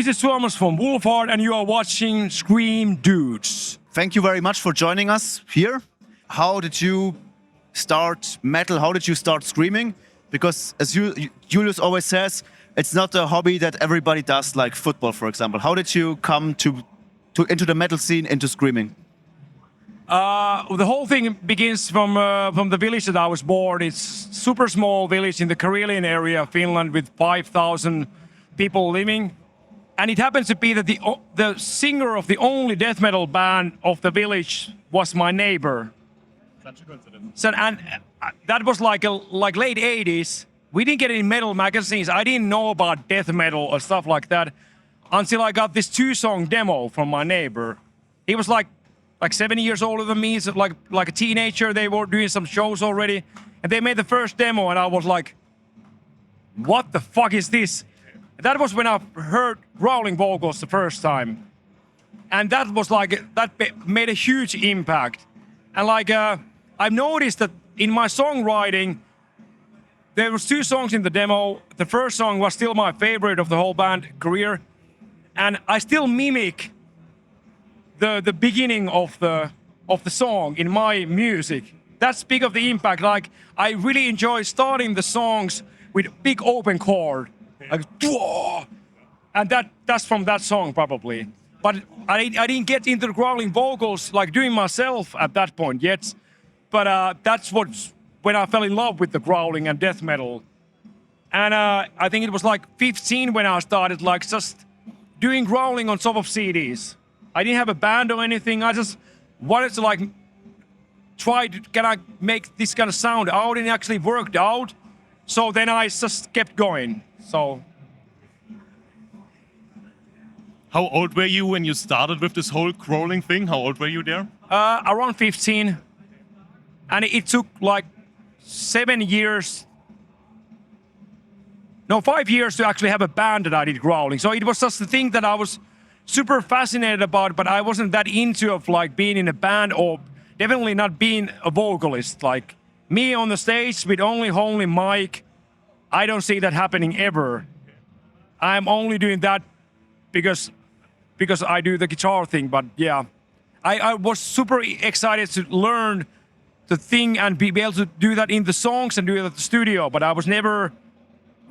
This is Tuomas from Wolfhard, and you are watching Scream Dudes. Thank you very much for joining us here. How did you start metal? How did you start screaming? Because as Julius always says, it's not a hobby that everybody does, like football, for example. How did you come into the metal scene, into screaming? The whole thing begins from the village that I was born. It's super small village in the Karelian area of Finland with 5,000 people living. And it happens to be that the singer of the only death metal band of the village was my neighbor. Such a coincidence. So, and that was like late 80s. We didn't get any metal magazines. I didn't know about death metal or stuff like that until I got this 2-song demo from my neighbor. He was like 7 years older than me, so like a teenager. They were doing some shows already, and they made the first demo, and I was like, "What the fuck is this?" That was when I heard growling vocals the first time, and that was made a huge impact. And I've noticed that in my songwriting, there was 2 songs in the demo. The first song was still my favorite of the whole band career, and I still mimic the beginning of the song in my music. That's big of the impact. Like, I really enjoy starting the songs with big open chord, like, and that's from that song probably. But I didn't get into the growling vocals like doing myself at that point yet. But that's when I fell in love with the growling and death metal. And I think it was like 15 when I started like just doing growling on top of CDs. I didn't have a band or anything. I just wanted to like try to can I make this kind of sound out, and it actually worked out. So then I just kept going. So. How old were you when you started with this whole growling thing? How old were you there? Around 15. And it took like 7 years. No, 5 years to actually have a band that I did growling. So it was just the thing that I was super fascinated about, but I wasn't that into of like being in a band or definitely not being a vocalist. Like me on the stage with only mic, I don't see that happening ever. I'm only doing that because I do the guitar thing. But yeah, I was super excited to learn the thing and be able to do that in the songs and do it at the studio. But I was never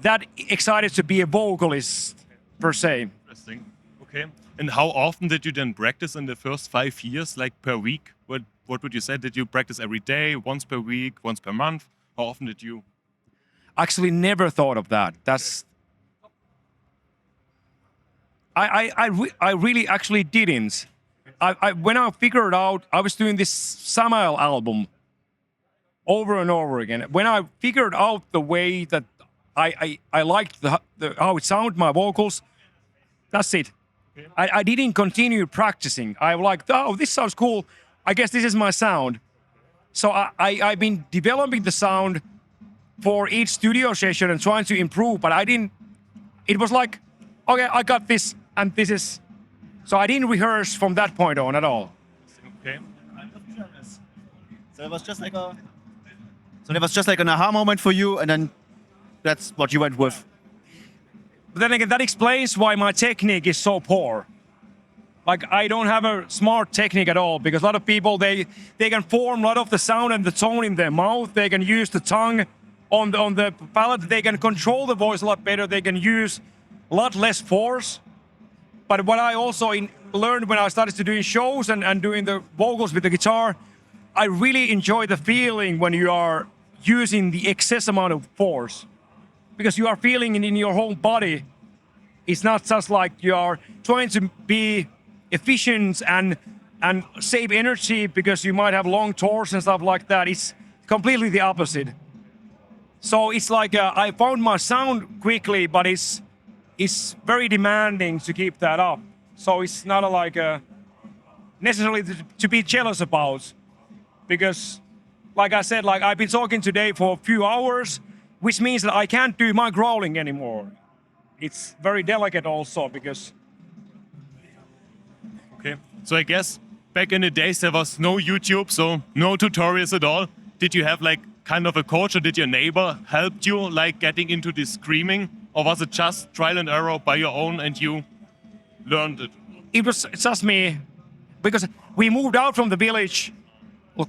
that excited to be a vocalist per se. Interesting. Okay. And how often did you then practice in the first 5 years, like per week? What would you say? Did you practice every day, once per week, once per month? How often did you? Actually, never thought of that. That's. I really actually didn't. When I figured out, I was doing this Samael album over and over again. When I figured out the way that I liked how it sounded, my vocals, that's it. I didn't continue practicing. I was like, oh, this sounds cool. I guess this is my sound. So I've been developing the sound for each studio session and trying to improve, but I didn't. It was like, okay, I got this, and this is. So I didn't rehearse from that point on at all. Okay. So it was just like an aha moment for you, and then that's what you went with. But then again, that explains why my technique is so poor. Like, I don't have a smart technique at all, because a lot of people, they can form a lot of the sound and the tone in their mouth. They can use the tongue on the palate. They can control the voice a lot better. They can use a lot less force. But what I also learned when I started to doing shows and doing the vocals with the guitar, I really enjoy the feeling when you are using the excess amount of force. Because you are feeling it in your whole body. It's not just like you are trying to be efficient and save energy because you might have long tours and stuff like that. It's completely the opposite. So it's like I found my sound quickly, but it's very demanding to keep that up. So it's not necessarily to be jealous about, because, like I said, like I've been talking today for a few hours, which means that I can't do my growling anymore. It's very delicate also because. Okay. So I guess back in the days there was no YouTube, so no tutorials at all. Did you have like kind of a coach, or did your neighbor help you like getting into this screaming, or was it just trial and error by your own and you learned it? It was just me, because we moved out from the village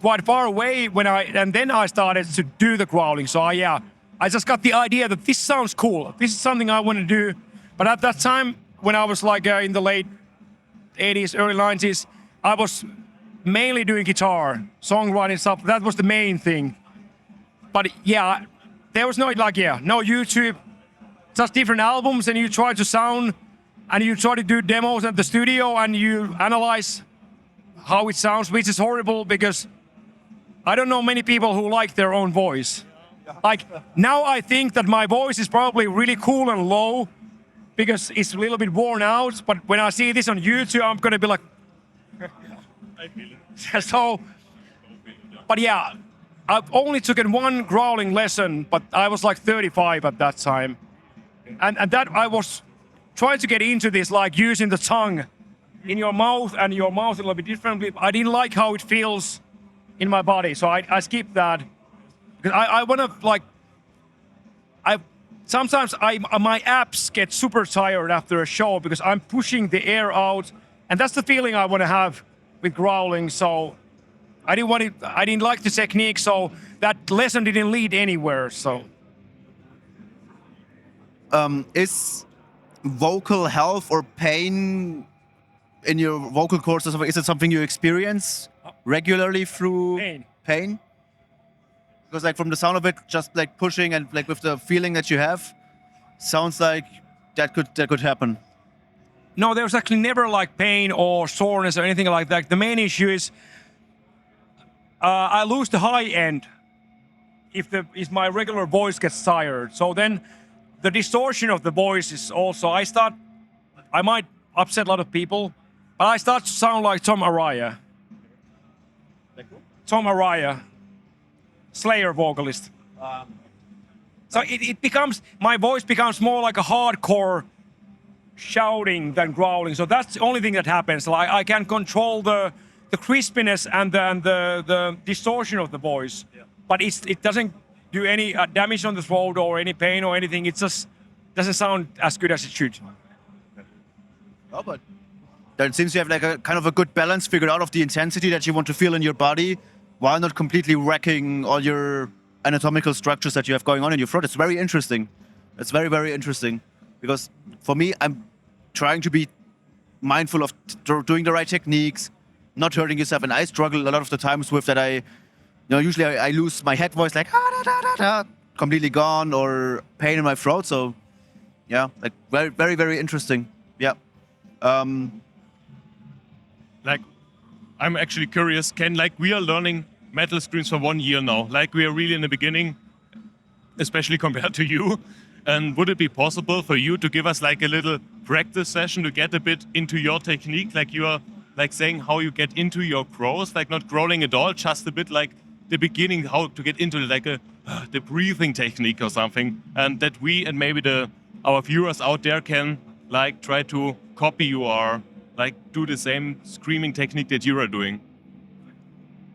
quite far away and then I started to do the growling. So I just got the idea that this sounds cool. This is something I want to do. But at that time, when I was like in the late 80s, early 90s, I was mainly doing guitar, songwriting stuff. That was the main thing. But yeah, there was no no YouTube, just different albums, and you try to sound, and you try to do demos at the studio, and you analyze how it sounds, which is horrible because I don't know many people who like their own voice. Like now I think that my voice is probably really cool and low because it's a little bit worn out, but when I see this on YouTube, I'm gonna be like, I feel it. so, but yeah, I've only taken one growling lesson, but I was like 35 at that time. And that I was trying to get into this, like using the tongue in your mouth and your mouth a little bit differently. I didn't like how it feels in my body, so I skipped that. Because I want to like, sometimes my abs get super tired after a show because I'm pushing the air out, and that's the feeling I want to have with growling. So I didn't like the technique, so that lesson didn't lead anywhere. So Is vocal health or pain in your vocal cords or something, is it something you experience regularly through pain? Because like from the sound of it, just like pushing and like with the feeling that you have, sounds like that could happen. no, there's actually never like pain or soreness or anything like that. The main issue is I lose the high end if my regular voice gets tired. So then the distortion of the voice is also, I might upset a lot of people, but I start to sound like Tom Araya. Tom Araya, Slayer vocalist. So it becomes, my voice becomes more like a hardcore shouting than growling. So that's the only thing that happens. Like I can control the crispiness and the distortion of the voice, but it doesn't do any damage on the throat or any pain or anything. It just doesn't sound as good as it should. Oh, but then seems you have like a kind of a good balance figured out of the intensity that you want to feel in your body, while not completely wrecking all your anatomical structures that you have going on in your throat. It's very interesting. It's very, very interesting. Because for me, I'm trying to be mindful of doing the right techniques, not hurting yourself. And I struggle a lot of the times with that. Usually I lose my head voice, like completely gone, or pain in my throat. So yeah, like very, very, very interesting. Yeah. Like, I'm actually curious, we are learning metal screams for 1 year now. Like, we are really in the beginning, especially compared to you. And would it be possible for you to give us like a little practice session to get a bit into your technique? Like you are like saying how you get into your growls, like not growling at all, just a bit like the beginning, how to get into like the breathing technique or something. And that we and maybe our viewers out there can like try to copy you or like do the same screaming technique that you are doing.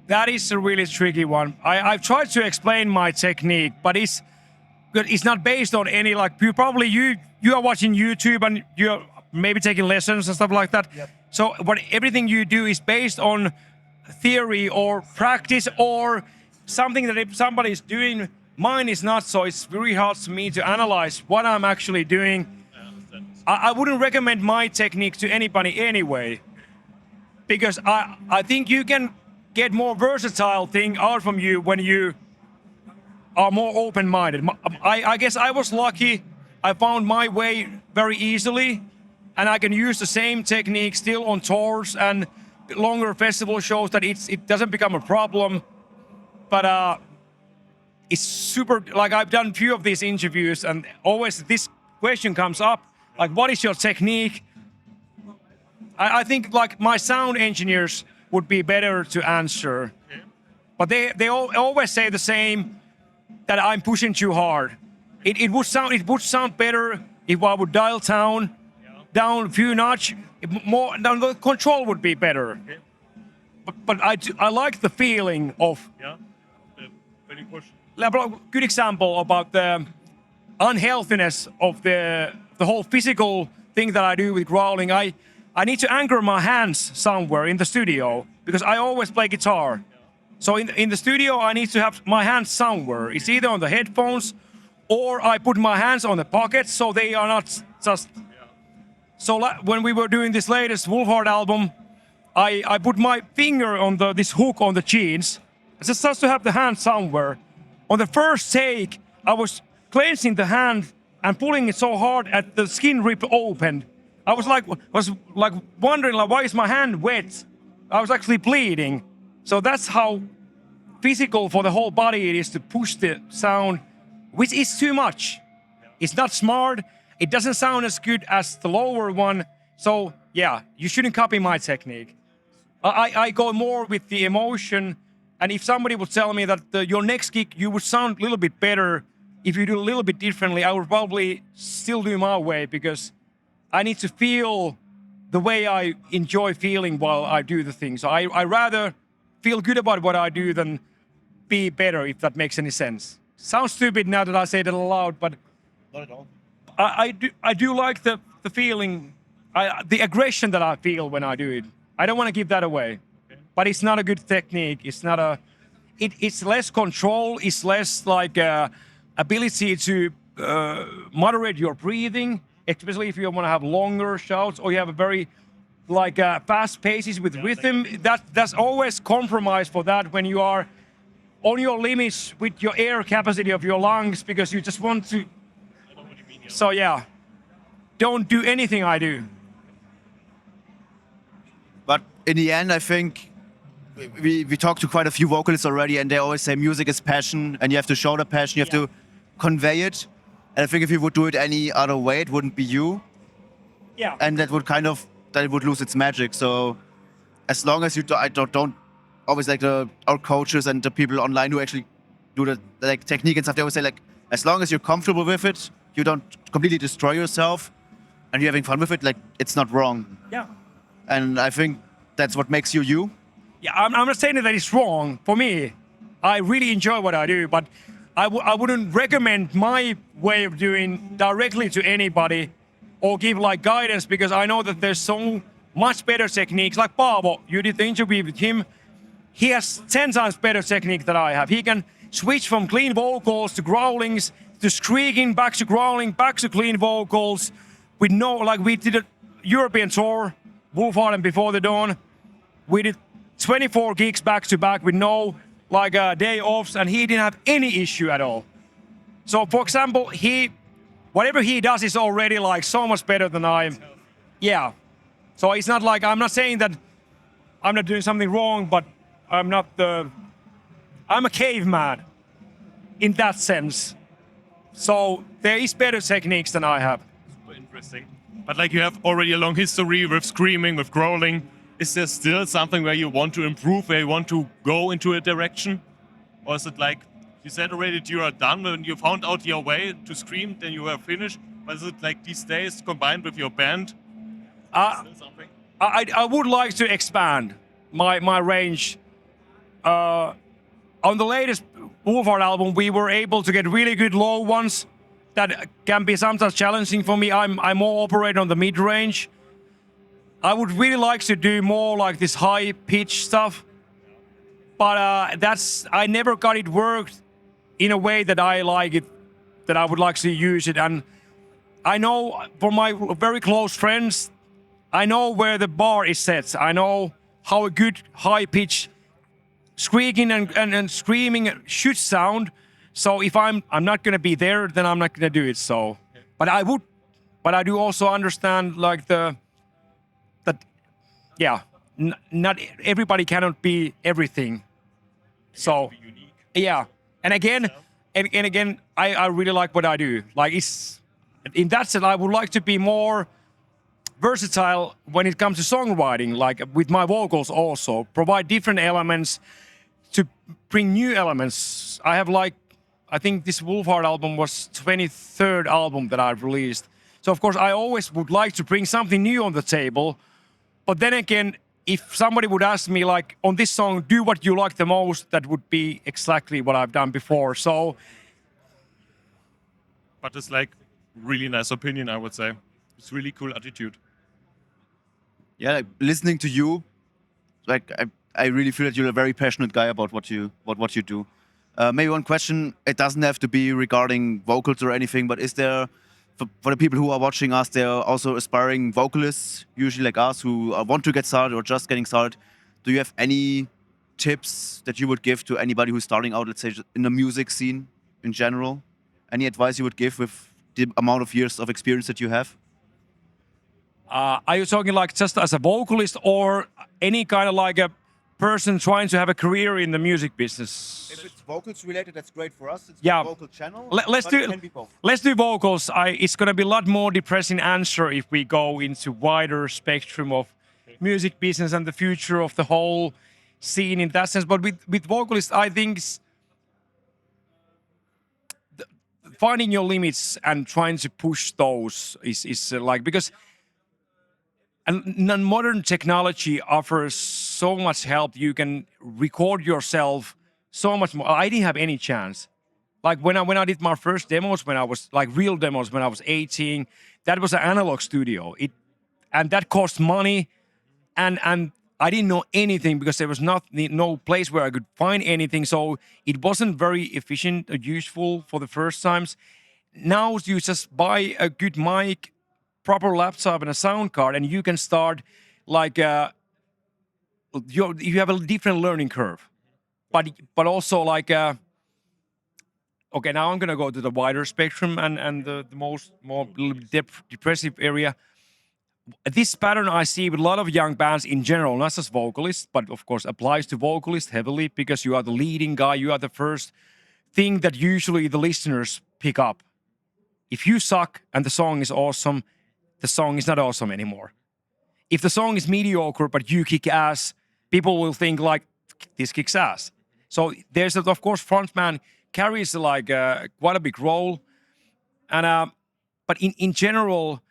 That is a really tricky one. I've tried to explain my technique, but it's not based on any like you are watching YouTube and you're maybe taking lessons and stuff like that. Yep. So everything you do is based on theory or practice or something that if somebody is doing. Mine is not, so it's very hard for me to analyze what I'm actually doing. I wouldn't recommend my technique to anybody anyway, because I think you can get more versatile thing out from you when you are more open-minded. I guess I was lucky. I found my way very easily, and I can use the same technique still on tours and longer festival shows. That it doesn't become a problem. But it's super. Like I've done a few of these interviews, and always this question comes up: like, what is your technique? I think like my sound engineers would be better to answer, but they always say the same, that I'm pushing too hard. It would sound better if I would dial down a few notch more. Then the control would be better. But I like the feeling of. When you push. A good example about the unhealthiness of the whole physical thing that I do with growling. I need to anchor my hands somewhere in the studio because I always play guitar. So in the studio, I need to have my hands somewhere. It's either on the headphones or I put my hands on the pockets so they are not just. So when we were doing this latest Wolfhard album, I put my finger on this hook on the jeans, just to have the hand somewhere. On the first take, I was clenching the hand and pulling it so hard that the skin ripped open. I was like wondering like, why is my hand wet? I was actually bleeding. So that's how physical for the whole body it is to push the sound, which is too much. It's not smart. It doesn't sound as good as the lower one. So yeah, you shouldn't copy my technique. I go more with the emotion. And if somebody would tell me that your next gig, you would sound a little bit better if you do a little bit differently, I would probably still do my way because I need to feel the way I enjoy feeling while I do the thing. So I rather feel good about what I do than be better, if that makes any sense. Sounds stupid now that I say that aloud, but Not at all. I do like the feeling, the aggression that I feel when I do it. I don't want to give that away, but it's not a good technique. It's not a. It's less control. It's less like ability to moderate your breathing, especially if you want to have longer shouts or you have a very like fast paces with rhythm. That's always compromise for that when you are on your limits with your air capacity of your lungs because you just want to. So yeah, don't do anything I do. But in the end, I think we talked to quite a few vocalists already, and they always say music is passion, and you have to show the passion, you have to convey it. And I think if you would do it any other way, it wouldn't be you. Yeah. And that would lose its magic. So as long as you don't always like our coaches and the people online who actually do the like technique and stuff, they always say like, as long as you're comfortable with it, you don't completely destroy yourself, and you're having fun with it, like it's not wrong. Yeah. And I think that's what makes you you. Yeah, I'm not saying that it's wrong. For me, I really enjoy what I do, but I wouldn't recommend my way of doing directly to anybody or give like guidance because I know that there's so much better techniques. Like Paavo, you did the interview with him. He has 10 times better technique than I have. He can switch from clean vocals to growlings to squeaking, back to growling, back to clean vocals. We did a European tour, Wolfhard and Before the Dawn. We did 24 gigs back to back with no day offs, and he didn't have any issue at all. So, for example, whatever he does is already like so much better than I am. Yeah. So it's not like I'm not saying that I'm not doing something wrong, but I'm a caveman in that sense. So there is better techniques than I have. Super interesting. But like you have already a long history with screaming, with growling. Is there still something where you want to improve, where you want to go into a direction? Or is it like, you said already that you are done when you found out your way to scream, then you were finished? But is it like these days combined with your band? Still something? I would like to expand my range. On the latest Wolfhard album, we were able to get really good low ones that can be sometimes challenging for me. I'm more operating on the mid-range. I would really like to do more like this high-pitch stuff, but I never got it worked in a way that I like it, that I would like to use it. And I know for my very close friends, I know where the bar is set. I know how a good high-pitch squeaking and screaming should sound. So if I'm not gonna be there, then I'm not gonna do it. So, but I do also understand like not everybody cannot be everything. So, yeah, and again, I really like what I do. Like it's in that sense, I would like to be more versatile when it comes to songwriting, like with my vocals also, provide different elements to bring new elements. I think this Wolfhard album was 23rd album that I've released. So of course I always would like to bring something new on the table. But then again, if somebody would ask me like on this song, do what you like the most, that would be exactly what I've done before. So. But it's like really nice opinion, I would say. It's really cool attitude. Yeah, like listening to you, like I really feel that you're a very passionate guy about what you do. Maybe one question. It doesn't have to be regarding vocals or anything, but is there for the people who are watching us, they're also aspiring vocalists, usually like us, who want to get started or just getting started. Do you have any tips that you would give to anybody who's starting out, let's say, in the music scene in general? Any advice you would give with the amount of years of experience that you have? Are you talking like just as a vocalist or any kind of like a person trying to have a career in the music business? If it's vocals related, that's great for us. It's Yeah. a vocal channel. Let's but do it can be both. let's do vocals. It's gonna be a lot more depressing answer if we go into wider spectrum of music business and the future of the whole scene in that sense. But with vocalists, I think finding your limits and trying to push those is like because and modern technology offers so much help. You can record yourself so much more. I didn't have any chance. Like when I did my first demos, when I was like real demos when I was 18, that was an analog studio. And that cost money, and I didn't know anything because there was no place where I could find anything. So it wasn't very efficient or useful for the first times. Now you just buy a good mic, proper laptop, and a sound card, and you can start like you have a different learning curve, but also like okay, now I'm gonna go to the wider spectrum and the more depressive area. This pattern I see with a lot of young bands in general, not just vocalists, but of course applies to vocalists heavily because you are the leading guy, you are the first thing that usually the listeners pick up. If you suck and the song is awesome, the song is not awesome anymore. If the song is mediocre but you kick ass, people will think like this kicks ass. So there's of course frontman carries like quite a big role, and but in general,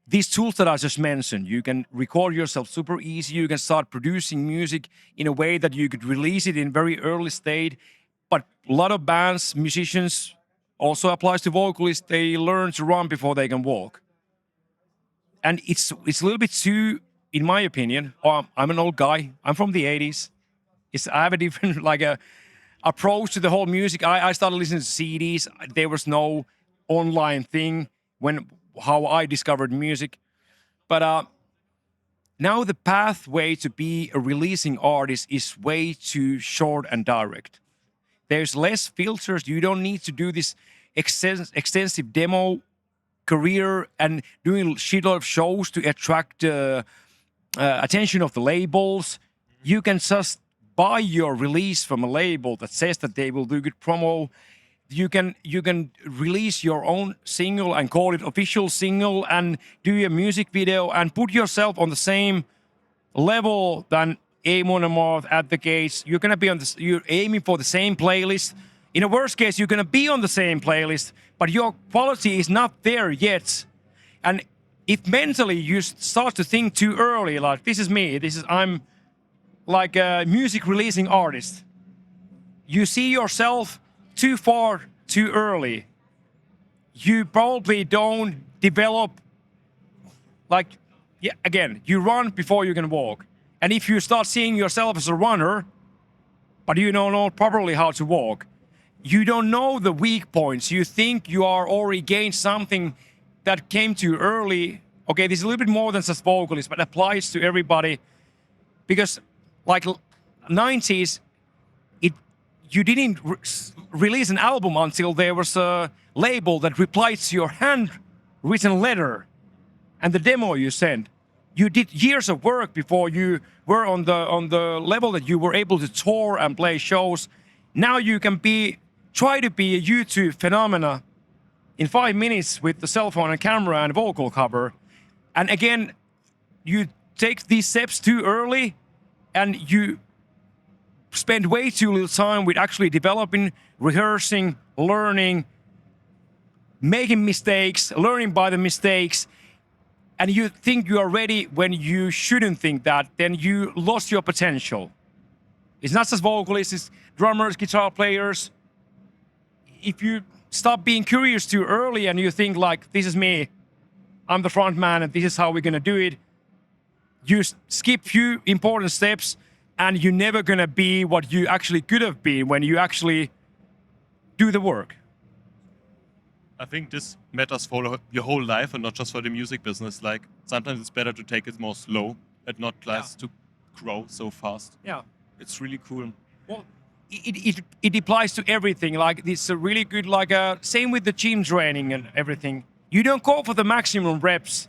these tools that I just mentioned, you can record yourself super easy. You can start producing music in a way that you could release it in very early state. But a lot of bands, musicians, also applies to vocalists. They learn to run before they can walk. And it's a little bit too, in my opinion. I'm an old guy. I'm from the 80s. I have a different like a approach to the whole music. I started listening to CDs. There was no online thing how I discovered music. But now the pathway to be a releasing artist is way too short and direct. There's less filters. You don't need to do this extensive demo career and doing a shitload of shows to attract attention of the labels. You can just buy your release from a label that says that they will do good promo. You can release your own single and call it official single and do a music video and put yourself on the same level than Amon Amarth at the Gates. You're gonna be you're aiming for the same playlist. In a worst case, you're gonna be on the same playlist, but your quality is not there yet. And if mentally you start to think too early, like this is me, I'm like a music releasing artist. You see yourself too far, too early. You probably don't develop like, yeah, again, you run before you can walk. And if you start seeing yourself as a runner, but you don't know properly how to walk, you don't know the weak points. You think you are already gained something that came too early. Okay, this is a little bit more than just vocalists, but applies to everybody. Because like 90s, you didn't release an album until there was a label that replied to your handwritten letter and the demo you sent. You did years of work before you were on the level that you were able to tour and play shows. Now you can try to be a YouTube phenomena in 5 minutes with the cell phone and camera and vocal cover. And again, you take these steps too early and you spend way too little time with actually developing, rehearsing, learning, making mistakes, learning by the mistakes, and you think you are ready when you shouldn't think that, then you lost your potential. It's not just vocalists, it's drummers, guitar players. If you stop being curious too early and you think like, this is me, I'm the front man and this is how we're gonna do it, you skip few important steps, and you're never gonna be what you actually could have been when you actually do the work. I think this matters for your whole life and not just for the music business. Like sometimes it's better to take it more slow and not try to grow so fast. Yeah. It's really cool. Well, it applies to everything. Like it's a really good same with the gym training and everything. You don't go for the maximum reps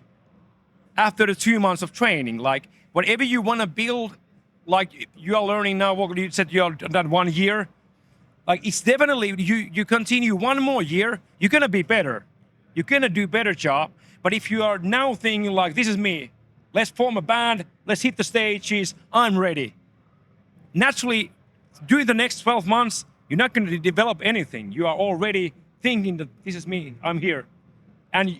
after the 2 months of training. Like whatever you want to build, like you are learning now. What you said you are done 1 year. Like it's definitely you continue 1 more year, you're gonna be better. You're gonna do better job. But if you are now thinking like this is me, let's form a band, let's hit the stages, I'm ready. Naturally, during the next 12 months, you're not going to develop anything. You are already thinking that this is me, I'm here. And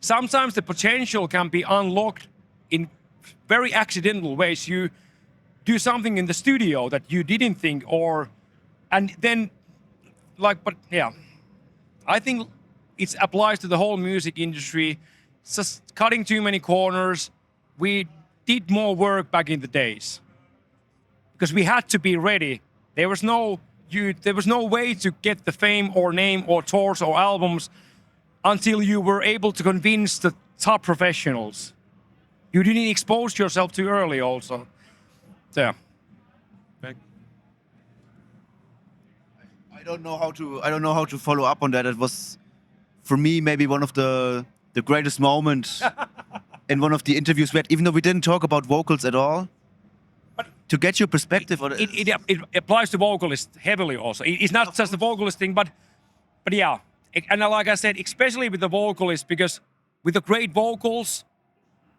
sometimes the potential can be unlocked in very accidental ways. You do something in the studio that you didn't think, and then, but yeah, I think it applies to the whole music industry. It's just cutting too many corners. We did more work back in the days because we had to be ready. There was no way to get the fame or name or tours or albums until you were able to convince the top professionals. You didn't expose yourself too early also. So, yeah. I don't know how to follow up on that. It was, for me, maybe one of the greatest moments in one of the interviews we had, even though we didn't talk about vocals at all. But to get your perspective on it. It applies to vocalists heavily also. It's not just the vocalist thing, but yeah. And like I said, especially with the vocalists, because with the great vocals,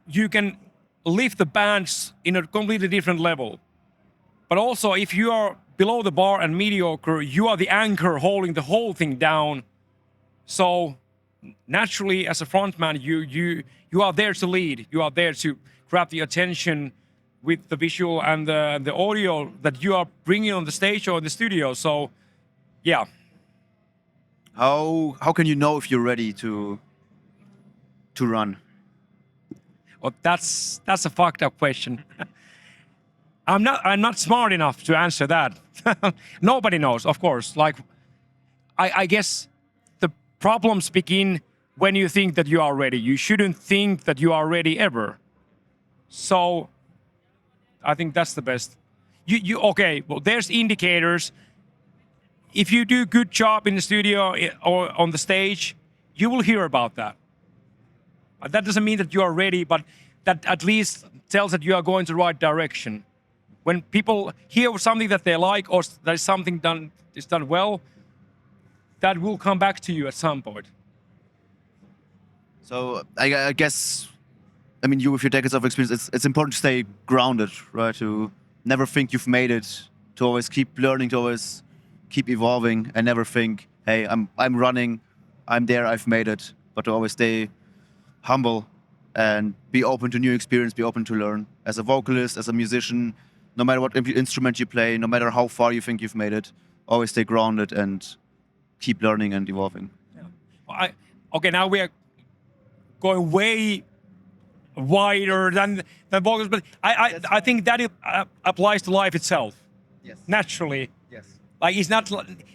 you can lift the bands in a completely different level. But also, if you are below the bar and mediocre, you are the anchor holding the whole thing down. So naturally, as a frontman, you are there to lead. You are there to grab the attention with the visual and the audio that you are bringing on the stage or in the studio. So, yeah. How can you know if you're ready to run? Well, that's a fucked up question. I'm not smart enough to answer that. Nobody knows, of course. Like, I guess the problems begin when you think that you are ready. You shouldn't think that you are ready ever. So, I think that's the best. Okay? Well, there's indicators. If you do good job in the studio or on the stage, you will hear about that. That doesn't mean that you are ready, but that at least tells that you are going to the right direction. When people hear something that they like or there is something is done well, that will come back to you at some point. So I guess, I mean, you with your decades of experience, it's important to stay grounded, right? To never think you've made it, to always keep learning, to always keep evolving, and never think, hey, I'm running, I'm there, I've made it. But to always stay humble and be open to new experience, be open to learn. As a vocalist, as a musician, no matter what instrument you play, no matter how far you think you've made it, always stay grounded and keep learning and evolving. Yeah. Okay, now we are going way wider than vocals, but I think that applies to life itself. Yes. Naturally. Yes. Like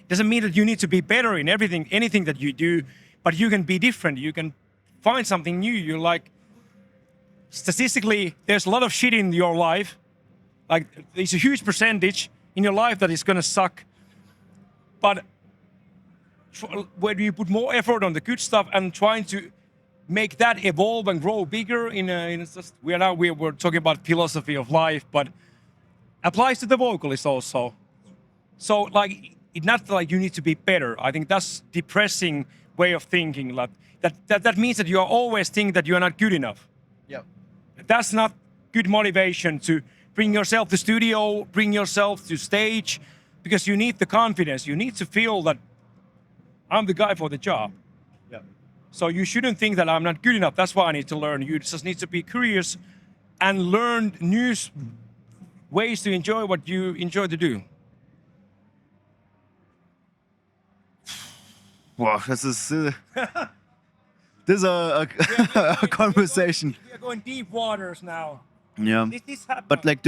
doesn't mean that you need to be better in anything that you do, but you can be different. You can find something new. You like, statistically, there's a lot of shit in your life. Like, there's a huge percentage in your life that is gonna suck. But where you put more effort on the good stuff and trying to make that evolve and grow bigger we're talking about philosophy of life, but applies to the vocalist also. So like, it's not like you need to be better. I think that's depressing way of thinking. Like that means that you are always thinking that you are not good enough. Yeah. That's not good motivation to bring yourself to studio, bring yourself to stage, because you need the confidence. You need to feel that I'm the guy for the job. Yeah. So you shouldn't think that I'm not good enough. That's why I need to learn. You just need to be curious and learn new ways to enjoy what you enjoy to do. Wow, this is a conversation. We are going deep waters now. Yeah. This happens. But like,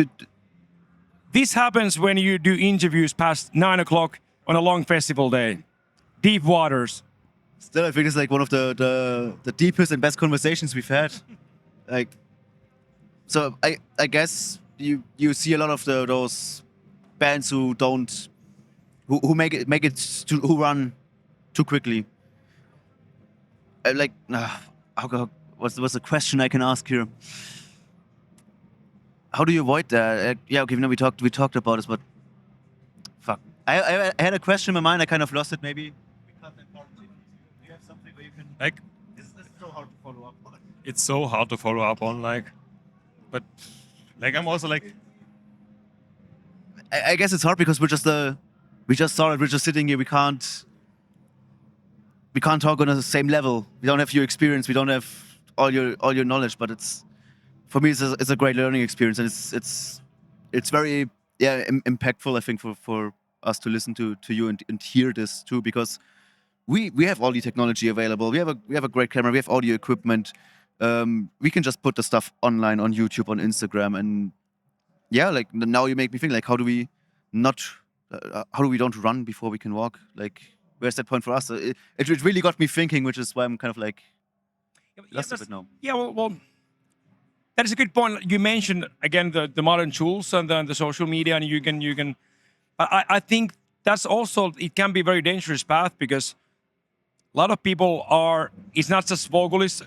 This happens when you do interviews past 9 o'clock on a long festival day. Deep waters. still, I think it's like one of the deepest and best conversations we've had. Like, so I guess you see a lot of those bands who don't who make it who run too quickly. Like, what's the question I can ask here? How do you avoid that? Yeah, okay, no, we talked about this, but fuck. I had a question in my mind. I kind of lost it. Maybe. Do you have something where you can? Like, This is so hard to follow up on. it's so hard to follow up on, like, but like I'm also like, I guess it's hard because we just started. We're just sitting here. We can't talk on the same level. We don't have your experience. We don't have all your knowledge. But it's for me, it's a great learning experience, and it's very impactful. I think for us to listen to you and hear this too, because we have all the technology available. We have a great camera. We have audio equipment. We can just put the stuff online on YouTube, on Instagram, and yeah, like now you make me think like how do we don't run before we can walk? Like where's that point for us? It really got me thinking, which is why I'm kind of like lost a bit now. Yeah, well, that is a good point. You mentioned again the modern tools and the social media, and you can. But I think that's also it can be a very dangerous path because a lot of people are. It's not just vocalists,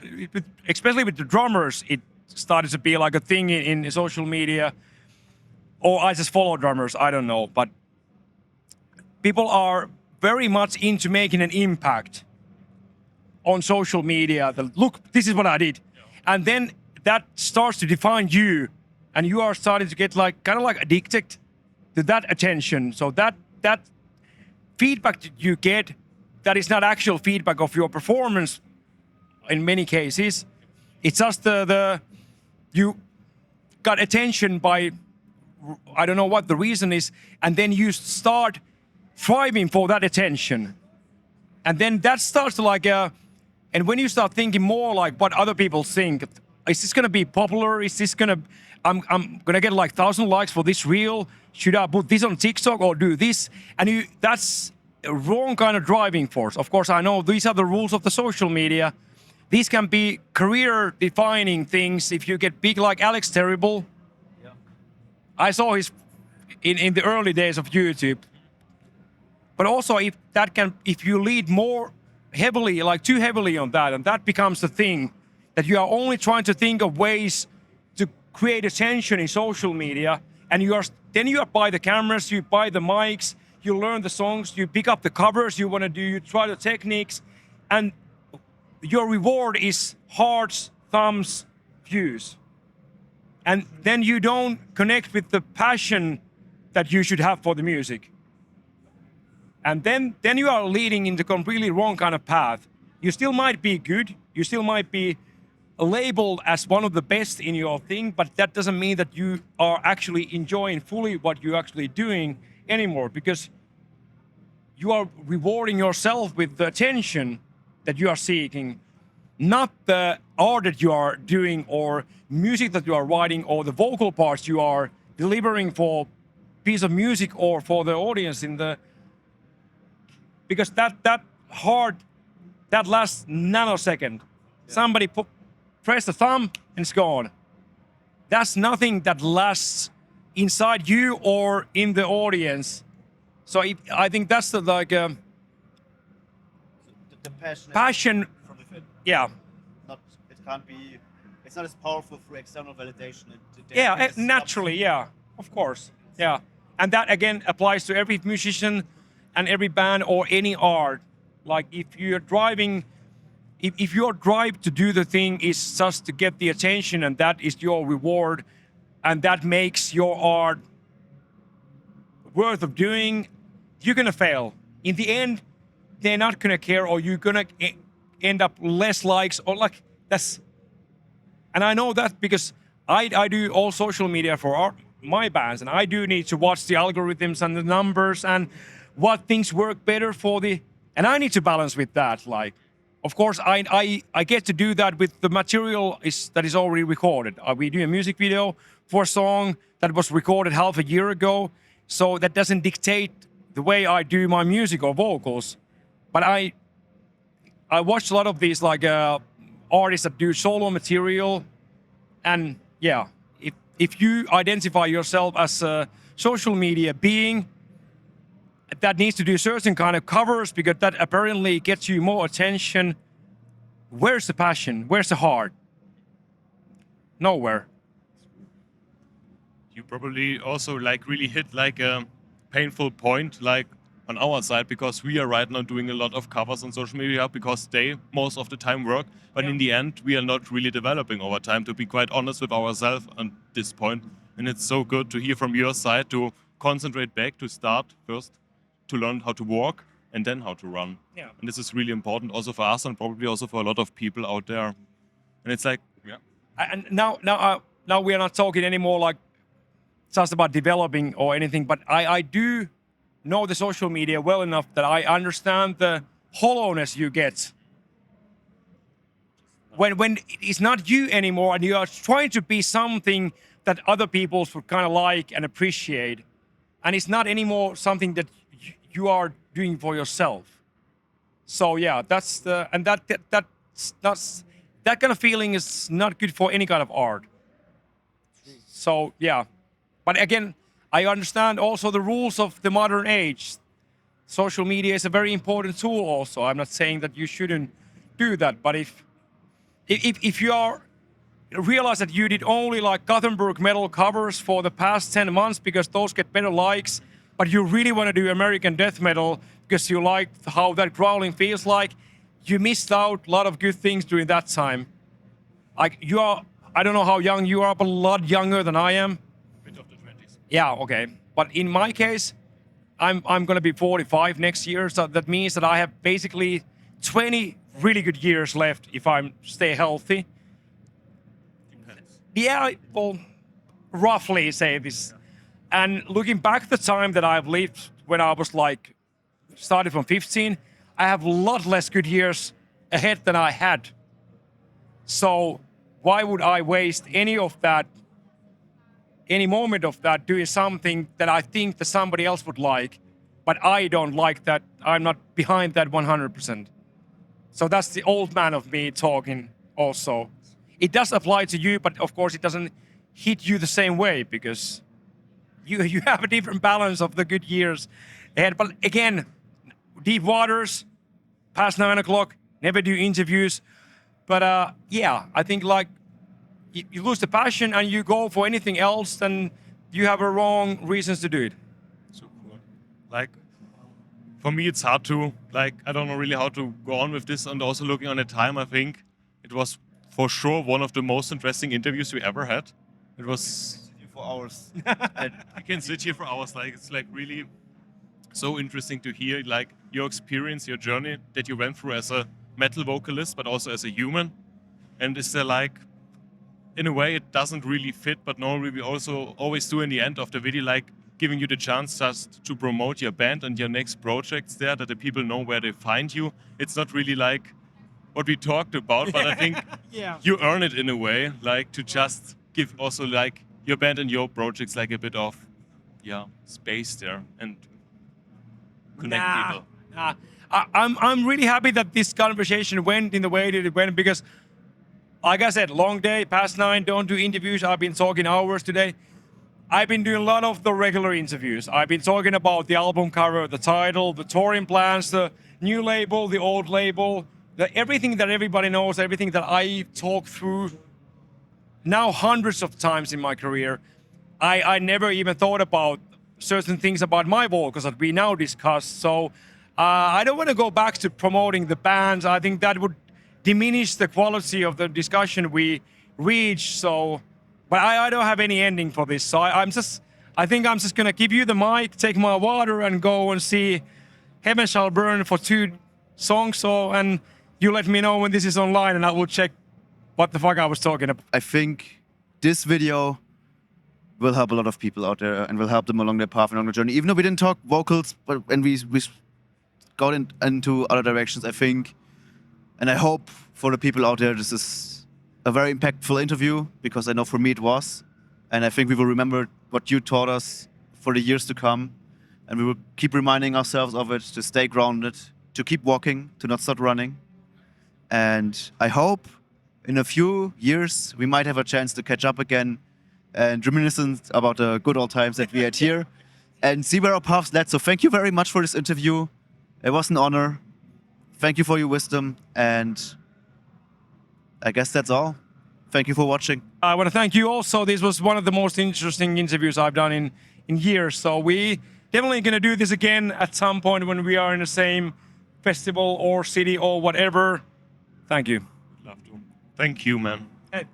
especially with the drummers. It started to be like a thing in social media. Or I just follow drummers. I don't know, but people are very much into making an impact on social media. Look, this is what I did, and then that starts to define you, and you are starting to get like kind of like addicted to that attention. So that feedback that you get, that is not actual feedback of your performance. In many cases, it's just the you got attention by I don't know what the reason is, and then you start striving for that attention, and then that starts to like and when you start thinking more like what other people think, is this gonna be popular? Is this gonna I'm gonna get like 1,000 likes for this reel? Should I put this on TikTok or do this? And that's a wrong kind of driving force. Of course, I know these are the rules of the social media. These can be career-defining things if you get big like Alex Terrible. I saw his in the early days of YouTube. But also if you lead more heavily, like too heavily on that, and that becomes the thing, that you are only trying to think of ways to create attention in social media, and you buy the cameras, you buy the mics, you learn the songs, you pick up the covers you try the techniques, and your reward is hearts, thumbs, views. And then you don't connect with the passion that you should have for the music. And then you are leading into completely wrong kind of path. You still might be good, you still might be labeled as one of the best in your thing, but that doesn't mean that you are actually enjoying fully what you're actually doing anymore, because you are rewarding yourself with the attention that you are seeking, not the art that you are doing or music that you are writing or the vocal parts you are delivering for piece of music or for the audience because that last nanosecond, somebody press the thumb and it's gone. That's nothing that lasts inside you or in the audience. So I think that's the The passion. from within. Yeah. It's not as powerful through external validation. Yeah, naturally, yeah, of course, yeah. And that again applies to every musician and every band or any art. Like if your drive to do the thing is just to get the attention and that is your reward and that makes your art worth of doing, you're gonna fail. In the end, they're not gonna care, or you're gonna end up less likes or like that's. And I know that because I do all social media for my bands, and I do need to watch the algorithms and the numbers and what things work better for and I need to balance with that. Like, of course, I get to do that with the material that is already recorded. We do a music video for a song that was recorded half a year ago, so that doesn't dictate the way I do my music or vocals. But I watch a lot of these like artists that do solo material, and yeah, if you identify yourself as a social media being that needs to do certain kind of covers because that apparently gets you more attention, where's the passion? Where's the heart? Nowhere. You probably also like really hit like a painful point like on our side, because we are right now doing a lot of covers on social media because they most of the time work, but in the end we are not really developing over time, to be quite honest with ourselves at this point. And it's so good to hear from your side to concentrate back, to start first to learn how to walk and then how to run. Yeah. And this is really important also for us and probably also for a lot of people out there. And it's like, yeah. And now we are not talking anymore like just about developing or anything, but I do know the social media well enough that I understand the hollowness you get when it's not you anymore and you are trying to be something that other people would kind of like and appreciate, and it's not anymore something that you are doing for yourself. So yeah, that's the and that's that kind of feeling is not good for any kind of art. So yeah, but again, I understand also the rules of the modern age. Social media is a very important tool also. I'm not saying that you shouldn't do that, but if you are realize that you did only like Gothenburg metal covers for the past 10 months because those get better likes, but you really want to do American death metal because you like how that growling feels like, you missed out a lot of good things during that time. Like you are, I don't know how young you are, but a lot younger than I am. Mid of the 20s. Yeah, okay. But in my case, I'm gonna be 45 next year, so that means that I have basically 20 really good years left if I stay healthy. Depends. Yeah, well, roughly say this. And looking back the time that I've lived when I was like, started from 15, I have a lot less good years ahead than I had. So why would I waste any of that, any moment of that doing something that I think that somebody else would like, but I don't like that, I'm not behind that 100%. So that's the old man of me talking also. It does apply to you, but of course it doesn't hit you the same way because you have a different balance of the good years ahead. But again, deep waters, past 9 o'clock, never do interviews. But yeah, I think like you lose the passion and you go for anything else, then you have a wrong reasons to do it. So cool. Like, for me, it's hard to, like, I don't know really how to go on with this. And also looking on the time, I think it was for sure one of the most interesting interviews we ever had. It was... For hours. We can sit here for hours. Like, it's like really so interesting to hear like your experience, your journey that you went through as a metal vocalist, but also as a human. And is there like, in a way, it doesn't really fit, but normally we also always do in the end of the video, like giving you the chance just to promote your band and your next projects there, that the people know where they find you. It's not really like what we talked about, but I think Yeah. you earn it in a way, like to just give also like your band and your projects like a bit of, yeah, space there and connect people. Nah. I'm really happy that this conversation went in the way that it went because, like I said, long day, past 9, don't do interviews. I've been talking hours today. I've been doing a lot of the regular interviews. I've been talking about the album cover, the title, the touring plans, the new label, the old label, everything that everybody knows, everything that I talk through now hundreds of times in my career. I never even thought about certain things about my vocals that we now discuss. So I don't want to go back to promoting the bands. I think that would diminish the quality of the discussion we reach. So, but I don't have any ending for this. So I think I'm just gonna give you the mic, take my water, and go and see Heaven Shall Burn for 2 songs. So, and you let me know when this is online, and I will check what the fuck I was talking about. I think this video will help a lot of people out there and will help them along their path and along their journey. Even though we didn't talk vocals, but when we got into other directions, I think And I hope for the people out there, this is a very impactful interview, because I know for me it was. And I think we will remember what you taught us for the years to come. And we will keep reminding ourselves of it, to stay grounded, to keep walking, to not stop running. And I hope in a few years we might have a chance to catch up again and reminiscence about the good old times that we had here and see where our paths led. So thank you very much for this interview. It was an honor. Thank you for your wisdom. And I guess that's all. Thank you for watching. I want to thank you also. This was one of the most interesting interviews I've done in years. So we definitely going to do this again at some point when we are in the same festival or city or whatever. Thank you. Love to. Thank you, man. Hey.